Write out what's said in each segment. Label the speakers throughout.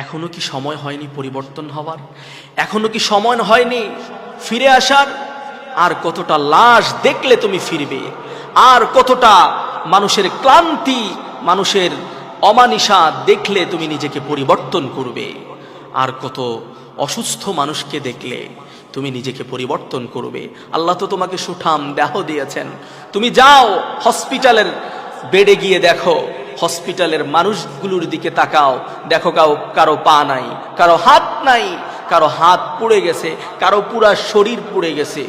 Speaker 1: এখনো কি সময় হয়নি পরিবর্তন হওয়ার? এখনো কি সময় হয়নি ফিরে আসার? আর কতটা লাশ দেখলে তুমি ফিরবে? আর কতটা মানুষের ক্লান্তি, মানুষের অমানিসা দেখলে তুমি নিজেকে পরিবর্তন করবে? আর কত অসুস্থ মানুষকে দেখলে তুমি নিজেকে পরিবর্তন করবে? আল্লাহ তো তোমাকে সুঠাম দেহ দিয়েছেন। তুমি যাও হসপিটালের বেডে গিয়ে দেখো, হসপিটালের মানুষগুলোর দিকে তাকাও, দেখো কারো পা নাই, কারো হাত নাই, কারো হাত পুড়ে গেছে, কারো পুরা শরীর পুড়ে গেছে।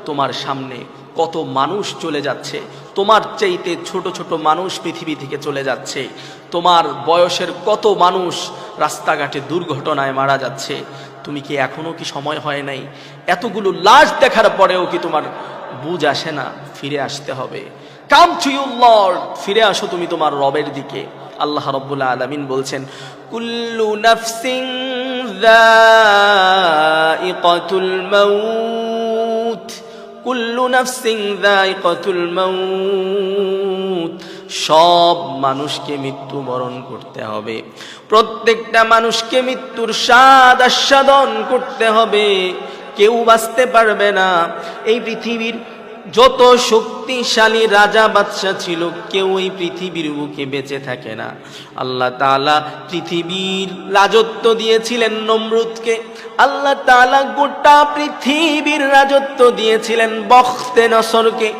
Speaker 1: তোমার সামনে কত মানুষ চলে যাচ্ছে, তোমার চাইতে ছোট ছোট মানুষ পৃথিবী থেকে চলে যাচ্ছে, তোমার বয়সের কত মানুষ রাস্তাঘাটে দুর্ঘটনায় মারা যাচ্ছে। তুমি কি এখনো কি সময় হয় নাই? এতগুলো লাশ দেখার পরেও কি তোমার বুঝ আসে না ফিরে আসতে হবে? কাম টু ইউ লর্ড, ফিরে আসো তুমি তোমার রবের দিকে। আল্লাহ রাব্বুল আলামিন বলছেন, কুল্লু নাফসিন যায়িকাতুল মাউত, কুল্লু নাফসিন যায়িকাতুল মাউত, সব মানুষকে মৃত্যুবরণ করতে হবে। প্রত্যেকটা মানুষকে মৃত্যুর স্বাদ আস্বাদন করতে হবে। কেউ বাঁচতে পারবে না। এই পৃথিবীর যত শক্তিশালী রাজা বাদশা ছিল, কেউ এই পৃথিবীর বুকে বেঁচে থাকে না। আল্লাহ তাআলা পৃথিবীর রাজত্ব দিয়েছিলেন নমরুদকে। আল্লাহ তাআলা গোটা পৃথিবীর রাজত্ব দিয়েছিলেন বখতে নসরকে।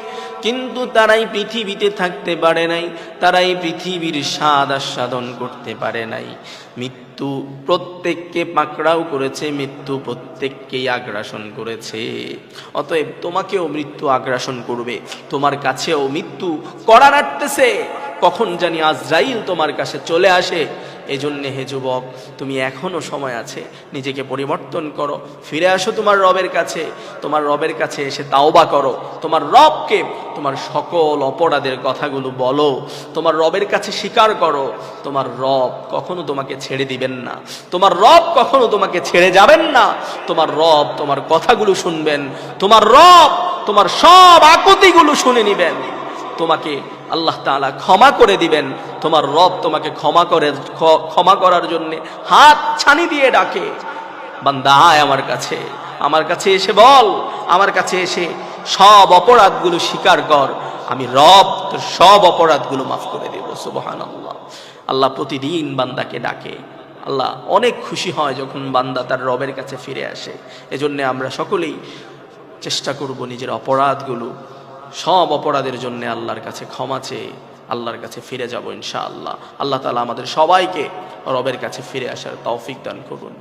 Speaker 1: কিন্তু তারাই পৃথিবীতে থাকতে পারে নাই, তারাই পৃথিবীর স্বাদ আস্বাদন করতে পারে নাই। মৃত্যু প্রত্যেককে পাকড়াও করেছে, মৃত্যু প্রত্যেককেই আগ্রাসন করেছে। অতএব তোমাকেও মৃত্যু আগ্রাসন করবে, তোমার কাছেও মৃত্যু কড়া নাড়তেছে। কখন জানি আজরাইল তোমার কাছে চলে আসে। এজন্য হে যুবক, তুমি এখনো সময় আছে, নিজেকে পরিবর্তন করো, ফিরে আসো তোমার রবের কাছে। তোমার রবের কাছে এসে তাওবা করো, তোমার রবকে তোমার সকল অপরাধের কথাগুলো বলো, তোমার রবের কাছে স্বীকার করো। তোমার রব কখনো তোমাকে ছেড়ে দিবেন না, তোমার রব কখনো তোমাকে ছেড়ে যাবেন না। তোমার রব তোমার কথাগুলো শুনবেন, তোমার রব তোমার সব আকুতিগুলো শুনে নিবেন। তোমাকে আল্লাহ তাআলা ক্ষমা করে দিবেন। তোমার রব তোমাকে ক্ষমা করার জন্য হাত ছানি দিয়ে ডাকে, বান্দা আয় আমার কাছে, আমার কাছে এসে বল, আমার কাছে এসে সব অপরাধগুলো স্বীকার কর, আমি রব তোর সব অপরাধগুলো মাফ করে দেব। সুবহানাল্লাহ। আল্লাহ প্রতিদিন বান্দাকে ডাকে। আল্লাহ অনেক খুশি হয় যখন বান্দা তার রবের কাছে ফিরে আসে। এজন্য আমরা সকলেই চেষ্টা করব নিজের অপরাধগুলো, সব অপরাধের জন্য আল্লাহর কাছে ক্ষমা চেয়ে আল্লাহর কাছে ফিরে যাব ইনশাআল্লাহ। আল্লাহ তাআলা আমাদের সবাইকে রবের কাছে ফিরে আসার তৌফিক দান করুন।